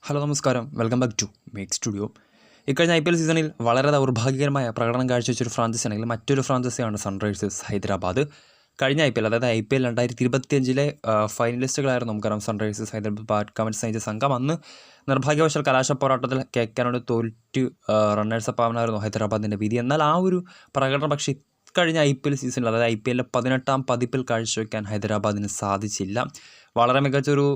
Hello നമസ്കാരം, welcome back to make studio. ഇക്കഴിഞ്ഞ IPL സീസണിൽ വളരെ ദൗർഭാഗ്യകരമായ പ്രകടനം കാഴ്ചവെച്ചൊരു ഫ്രാഞ്ചൈസി ആണെങ്കിൽ മറ്റൊരു ഫ്രാഞ്ചൈസിയാണ് സൺറൈസേഴ്സ് ഹൈദരാബാദ്. കഴിഞ്ഞ IPL അതായത് IPL 2025 ഫൈനലിസ്റ്റുകളായിരുന്നു നമുക്കറിയാം സൺറൈസേഴ്സ് ഹൈദരാബാദ് ബാറ്റ്സ്മാൻസ് നയിച്ച സംഘം. അന്ന് നിർഭാഗ്യവശാൽ കലാശ പോരാട്ടത്തിൽ KKR തോറ്റ് റണ്ണേഴ്സ് അപ്പ് ആവാനായിരുന്നു ഹൈദരാബാദിൻ്റെ വിധി. എന്നാൽ ആ ഒരു പ്രകടനം പക്ഷേ കഴിഞ്ഞ IPL സീസണിൽ അതായത് IPL 18ാം പതിപ്പിൽ കാഴ്ചവെക്കാൻ ഹൈദരാബാദിന് സാധിച്ചില്ല. വളരെ മികച്ചൊരു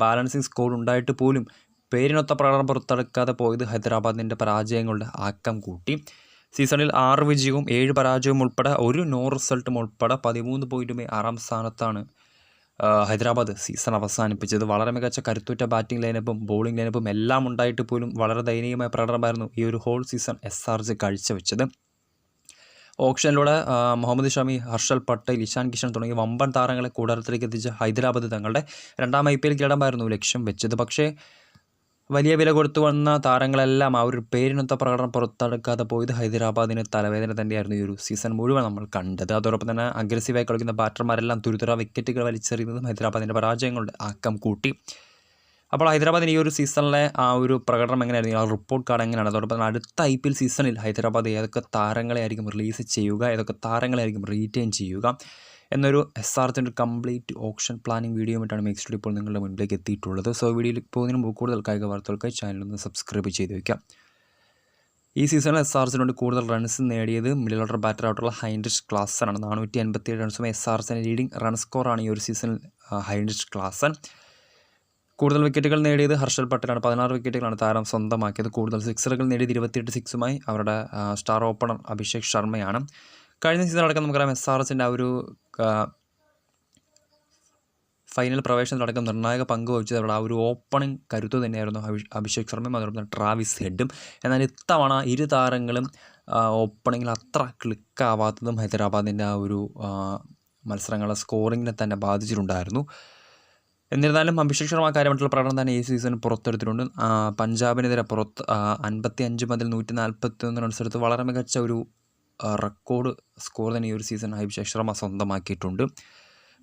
ബാലൻസിങ് സ്കോർ ഉണ്ടായിട്ട് പോലും പേരിനൊത്ത പ്രകടനം പുറത്തെടുക്കാതെ പോയത് ഹൈദരാബാദിൻ്റെ പരാജയങ്ങളുടെ ആക്കം കൂട്ടി. സീസണിൽ 6 വിജയവും 7 പരാജയവും ഉൾപ്പെടെ ഒരു നോ റിസൾട്ടും ഉൾപ്പെടെ 13 പോയിൻറ്റുമായി 6ാം സ്ഥാനത്താണ് ഹൈദരാബാദ് സീസൺ അവസാനിപ്പിച്ചത്. വളരെ മികച്ച കരുത്തുറ്റ ബാറ്റിംഗ് ലൈനപ്പും ബോളിംഗ് ലൈനപ്പും എല്ലാം ഉണ്ടായിട്ട് പോലും വളരെ ദയനീയമായ പ്രകടനമായിരുന്നു ഈ ഒരു ഹോൾ സീസൺ SRH കാഴ്ചവെച്ചത്. ഓപ്ഷനിലൂടെ മുഹമ്മദ് ഷമി, ഹർഷൽ പട്ടേൽ, ഇഷാൻ കിഷൻ തുടങ്ങിയ വമ്പൻ താരങ്ങളെ കൂടാരത്തിലേക്ക് എത്തിച്ച ഹൈദരാബാദ് തങ്ങളുടെ 2ാം IPL കിരീടമായിരുന്നു ലക്ഷ്യം വെച്ചത്. പക്ഷേ വലിയ വില കൊടുത്തു വന്ന താരങ്ങളെല്ലാം ആ ഒരു പേരിനൊത്ത പ്രകടനം പുറത്തെടുക്കാതെ പോയത് ഹൈദരാബാദിന് തലവേദന തന്നെയായിരുന്നു ഈ ഒരു സീസൺ മുഴുവൻ നമ്മൾ കണ്ടത്. അതോടൊപ്പം തന്നെ അഗ്രസീവായി കളിക്കുന്ന ബാറ്റർമാരെല്ലാം തുരുതുറ വിക്കറ്റുകൾ വലിച്ചെറിയുന്നതും ഹൈദരാബാദിൻ്റെ പരാജയങ്ങളുടെ ആക്കം കൂട്ടി. അപ്പോൾ ഹൈദരാബാദിന് ഈ ഒരു സീസണിലെ ആ ഒരു പ്രകടനം എങ്ങനെയായിരുന്നു, ആ റിപ്പോർട്ട് കാർഡ് എങ്ങനെയാണ്, അതോടൊപ്പം തന്നെ അടുത്ത IPL സീസണിൽ ഹൈദരാബാദ് ഏതൊക്കെ താരങ്ങളെ ആയിരിക്കും റിലീസ് ചെയ്യുക, ഏതൊക്കെ താരങ്ങളെ ആയിരിക്കും റീറ്റെയിൻ ചെയ്യുക എന്നൊരു SRHൻ്റെ കംപ്ലീറ്റ് ഓപ്ഷൻ പ്ലാനിങ് വീഡിയോയുമായിട്ടാണ് മേക്ക് സ്റ്റുഡിയോ ഇപ്പോൾ നിങ്ങളുടെ മുന്നിലേക്ക് എത്തിയിട്ടുള്ളത്. സോ വീഡിയോയിൽ പോകുന്നതിന് മുമ്പ് കൂടുതൽ കായിക വാർത്തകൾക്കായി ചാനലൊന്ന് സബ്സ്ക്രൈബ് ചെയ്ത് വയ്ക്കാം. ഈ സീസണിൽ SRHനോട് കൂടുതൽ റൺസ് നേടിയത് മിഡിൽ ഓർഡർ ബാറ്ററായിട്ടുള്ള ഹൈൻറിച്ച് ക്ലാസനാണ്. 487 റൺസും SRHൻ്റെ ലീഡിംഗ് റൺ സ്കോറാണ് ഈ ഒരു സീസണിൽ ഹൈൻറിച്ച് ക്ലാസൻ. കൂടുതൽ വിക്കറ്റുകൾ നേടിയത് ഹർഷൽ പട്ടേലാണ്. 16 വിക്കറ്റുകളാണ് താരം സ്വന്തമാക്കിയത്. കൂടുതൽ സിക്സറുകൾ നേടിയത് 28 സിക്സുമായി അവരുടെ സ്റ്റാർ ഓപ്പണർ അഭിഷേക് ശർമ്മയാണ്. കഴിഞ്ഞ സീസൺ അടക്കം നമുക്കറിയാം SRHൻ്റെ ആ ഒരു ഫൈനൽ പ്രവേശനത്തിലടക്കം നിർണായക പങ്ക് വഹിച്ചത് അവരുടെ ആ ഒരു ഓപ്പണിംഗ് കരുത്ത് തന്നെയായിരുന്നു അഭിഷേക് ശർമ്മയും അതോടൊപ്പം തന്നെ ട്രാവിസ് ഹെഡും. എന്നാൽ ഇത്തവണ ഇരു താരങ്ങളും ഓപ്പണിങ്ങിൽ അത്ര ക്ലിക്കാവാത്തതും ഹൈദരാബാദിൻ്റെ ആ ഒരു മത്സരങ്ങളെ സ്കോറിങ്ങിനെ തന്നെ ബാധിച്ചിട്ടുണ്ടായിരുന്നു. എന്നിരുന്നാലും അഭിഷേക് ശർമ്മ കാര്യമായിട്ടുള്ള പ്രകടനം തന്നെ ഈ സീസൺ പുറത്തെടുത്തിട്ടുണ്ട്. പഞ്ചാബിനെതിരെ 55 പന്തിൽ 141 റൺസ് എടുത്ത് വളരെ മികച്ച ഒരു റെക്കോർഡ് സ്കോർ തന്നെ ഈ ഒരു സീസൺ അഭിഷേക് ശർമ്മ സ്വന്തമാക്കിയിട്ടുണ്ട്.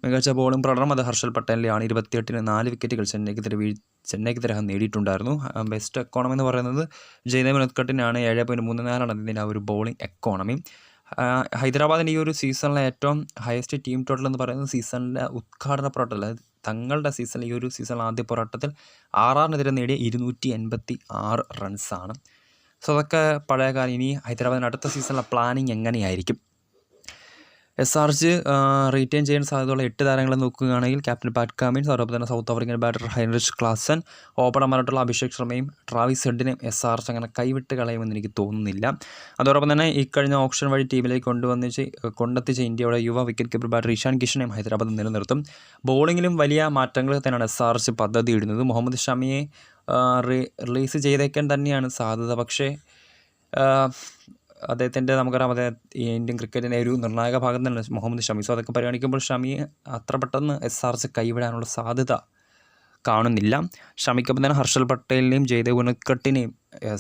മികച്ച ബോളിംഗ് പ്രകടനം അത് ഹർഷൽ പട്ടേലിൻ്റെയാണ്. 28-ന് 4 വിക്കറ്റുകൾ ചെന്നൈക്കെതിരെ നേടിയിട്ടുണ്ടായിരുന്നു. ബെസ്റ്റ് എക്കോണമി എന്ന് പറയുന്നത് ജയ്ദേവ് ഉനദ്കട്ടിനാണ്. 7.34 അതിൻ്റെ ആ ഒരു ബോളിംഗ് എക്കോണമി. ഹൈദരാബാദിൻ്റെ ഈ ഒരു സീസണിലെ ഏറ്റവും ഹയസ്റ്റ് ടീം ടോട്ടൽ എന്ന് പറയുന്നത് സീസണിലെ ഉദ്ഘാടന പോരാട്ടത്തിൽ, അതായത് തങ്ങളുടെ സീസണിൽ ഈ ഒരു സീസണിൽ ആദ്യ പോരാട്ടത്തിൽ RRനെതിരെ നേടിയ 286 റൺസാണ്. സോ അതൊക്കെ പഴയ കാലം. ഇനി ഹൈദരാബാദിന് അടുത്ത സീസണിലെ പ്ലാനിങ് എങ്ങനെയായിരിക്കും? SRH റീറ്റെയിൻ ചെയ്യാൻ സാധ്യതയുള്ള 8 താരങ്ങളെ നോക്കുകയാണെങ്കിൽ ക്യാപ്റ്റൻ പാറ്റ് കമിൻസ്, അതോടൊപ്പം തന്നെ South African batter Heinrich Klaasen, ഓപ്പണർമാരായിട്ടുള്ള അഭിഷേക് ശർമ്മയും ട്രാവിസ് ഹെഡിനെയും SRH അങ്ങനെ കൈവിട്ട് കളയുമെന്ന് എനിക്ക് തോന്നുന്നില്ല. അതോടൊപ്പം തന്നെ ഈ കഴിഞ്ഞ ഓപ്ഷൻ വഴി ടീമിലേക്ക് കൊണ്ടെത്തിച്ച ഇന്ത്യയുടെ യുവ വിക്കറ്റ് കീപ്പർ ബാറ്റർ ഇഷാൻ കിഷനെയും ഹൈദരാബാദ് നിലനിർത്തും. ബോളിങ്ങിലും വലിയ മാറ്റങ്ങൾ തന്നെയാണ് SRH പദ്ധതി ഇടുന്നത്. മുഹമ്മദ് ഷമിയെ റിലീസ് ചെയ്തേക്കാൻ തന്നെയാണ് സാധ്യത. പക്ഷേ അദ്ദേഹത്തിൻ്റെ നമുക്കറിയാം ഇന്ത്യൻ ക്രിക്കറ്റിൻ്റെ ഒരു നിർണായക ഭാഗം തന്നെ മുഹമ്മദ് ഷമി. സോ അതൊക്കെ പരിഗണിക്കുമ്പോൾ ഷമിയെ അത്ര പെട്ടെന്ന് SRH കൈവിടാനുള്ള സാധ്യത കാണുന്നില്ല. ഷമിക്കൊപ്പം തന്നെ ഹർഷൽ പട്ടേലിനെയും ജയ്ദേവ് ഉനദ്കട്ടിനെയും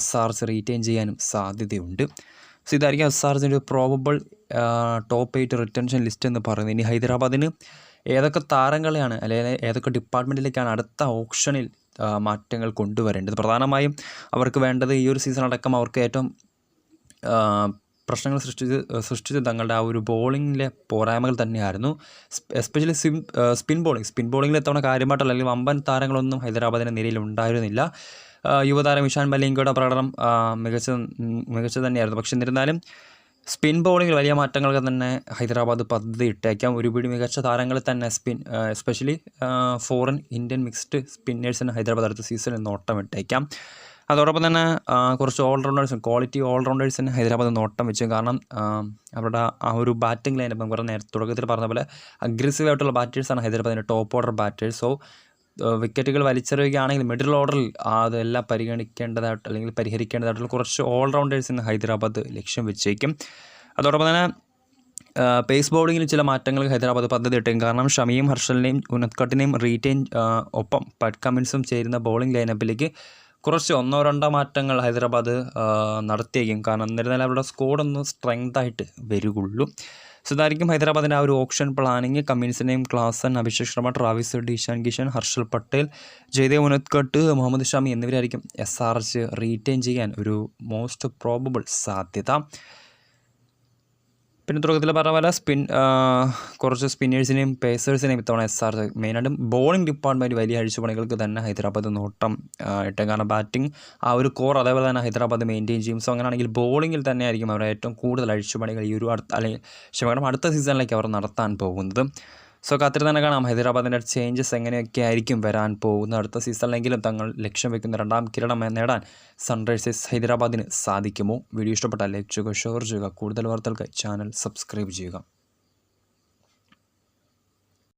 SRH റീറ്റെയിൻ ചെയ്യാനും സാധ്യതയുണ്ട്. സോ ഇതായിരിക്കും SRHൻ്റെ ഒരു പ്രോബബിൾ ടോപ്പ് 8 റിട്ടൻഷൻ ലിസ്റ്റ് എന്ന് പറയുന്നത്. ഇനി ഹൈദരാബാദിന് ഏതൊക്കെ താരങ്ങളെയാണ് അല്ലെങ്കിൽ ഏതൊക്കെ ഡിപ്പാർട്ട്മെൻറ്റിലേക്കാണ് അടുത്ത ഓപ്ഷനിൽ മാറ്റങ്ങൾ കൊണ്ടുവരേണ്ടത്? പ്രധാനമായും അവർക്ക് വേണ്ടത് ഈ ഒരു സീസൺ അടക്കം അവർക്ക് ഏറ്റവും പ്രശ്നങ്ങൾ സൃഷ്ടിച്ച് തങ്ങളുടെ ആ ഒരു ബോളിങ്ങിലെ പോരായ്മകൾ തന്നെയായിരുന്നു. എസ്പെഷ്യലി സ്പിൻ ബോളിങ്ങിൽ എത്തവണ കാര്യമായിട്ടുള്ള അല്ലെങ്കിൽ വമ്പൻ താരങ്ങളൊന്നും ഹൈദരാബാദിൻ്റെ നിരയിൽ ഉണ്ടായിരുന്നില്ല. യുവതാരം ഇഷാൻ മലിംഗയുടെ പ്രകടനം മികച്ച തന്നെയായിരുന്നു. പക്ഷേ എന്നിരുന്നാലും സ്പിൻ ബോളിങ്ങിൽ വലിയ മാറ്റങ്ങൾക്ക് തന്നെ ഹൈദരാബാദ് പദ്ധതി ഇട്ടേക്കാം. ഒരുപിടി മികച്ച താരങ്ങളിൽ തന്നെ എസ്പെഷ്യലി ഫോറിൻ ഇന്ത്യൻ മിക്സ്ഡ് സ്പിന്നേഴ്സിന് ഹൈദരാബാദ് അടുത്ത സീസണിൽ നോട്ടം ഇട്ടേക്കാം. അതോടൊപ്പം തന്നെ കുറച്ച് ക്വാളിറ്റി ഓൾറൗണ്ടേഴ്സിന് ഹൈദരാബാദ് നോട്ടം വെച്ചു. കാരണം അവരുടെ ആ ഒരു ബാറ്റിംഗ് ലൈനപ്പ് കുറേ നേരത്തെ തുടക്കത്തിൽ പറഞ്ഞ പോലെ അഗ്രസീവായിട്ടുള്ള ബാറ്റേഴ്സാണ് ഹൈദരാബാദിൻ്റെ ടോപ്പ് ഓർഡർ ബാറ്റേഴ്സ്. സോ വിക്കറ്റുകൾ വലിച്ചെറിയുകയാണെങ്കിൽ മിഡിൽ ഓർഡറിൽ അതെല്ലാം പരിഗണിക്കേണ്ടതായിട്ട് അല്ലെങ്കിൽ പരിഹരിക്കേണ്ടതായിട്ടുള്ള കുറച്ച് ഓൾറൗണ്ടേഴ്സിന് ഹൈദരാബാദ് ലക്ഷ്യം വെച്ചേക്കും. അതോടൊപ്പം തന്നെ പേസ് ബോളിങ്ങിൽ ചില മാറ്റങ്ങൾ ഹൈദരാബാദ് പദ്ധതി ഇട്ടേക്കും. കാരണം ഷമിയും ഹർഷലിനെയും ഉനദ്കട്ടിനെയും റീറ്റെയിൻ ഒപ്പം പാറ്റ് കമിൻസും ചേരുന്ന ബോളിംഗ് ലൈനപ്പിലേക്ക് കുറച്ച് 1-2 മാറ്റങ്ങൾ ഹൈദരാബാദ് നടത്തിയേക്കും. കാരണം എന്നിരുന്നാലും അവരുടെ സ്കോഡൊന്ന് സ്ട്രെങ്തായിട്ട് വരികയുള്ളൂ. സോ ഇതായിരിക്കും ഹൈദരാബാദിൻ്റെ ആ ഒരു ഓപ്ഷൻ പ്ലാനിങ്. കമ്മിൻസിൻ്റെയും Klaasen, Abhishek Sharma, Travis Head, Ishan Kishan, Harshal Patel, Jaydev Unadkat, Muhammad Shami എന്നിവരായിരിക്കും SRH റീറ്റെയിൻ ചെയ്യാൻ ഒരു മോസ്റ്റ് പ്രോബബിൾ സാധ്യത. പിന്നെ തുടക്കത്തിൽ പറഞ്ഞ പോലെ കുറച്ച് സ്പിന്നേഴ്സിനെയും പേസേഴ്സിനെയും ഇത്തവണ SRH മെയിനായിട്ടും ബോളിംഗ് ഡിപ്പാർട്ട്മെൻറ്റ് വലിയ അഴിച്ചുപണികൾക്ക് തന്നെ ഹൈദരാബാദ് നോട്ടം ഇട്ടും. കാരണം ബാറ്റിംഗ് ആ ഒരു കോർ അതേപോലെ തന്നെ ഹൈദരാബാദ് മെയിൻറ്റെയിൻ ചെയ്യും. സോ അങ്ങനെയാണെങ്കിൽ ബോളിങ്ങിൽ തന്നെ ആയിരിക്കും അവരുടെ ഏറ്റവും കൂടുതൽ അഴിച്ചുപണികൾ ഈ ഒരു അടുത്ത സീസണിലേക്ക് അവർ നടത്താൻ പോകുന്നത്. സോ കാത്തിരി തന്നെ കാണാം ഹൈദരാബാദിൻ്റെ ചേഞ്ചസ് എങ്ങനെയൊക്കെ ആയിരിക്കും വരാൻ പോകുന്നത്. അടുത്ത സീസണിലെങ്കിലും തങ്ങൾ ലക്ഷ്യം വയ്ക്കുന്ന 2ാം കിരീടം നേടാൻ സൺറൈസേഴ്സ് ഹൈദരാബാദിന് സാധിക്കുമോ? വീഡിയോ ഇഷ്ടപ്പെട്ടാൽ ലൈക്ക് ചെയ്യുക, ഷെയർ ചെയ്യുക. കൂടുതൽ വാർത്തകൾക്കായി ചാനൽ സബ്സ്ക്രൈബ് ചെയ്യുക.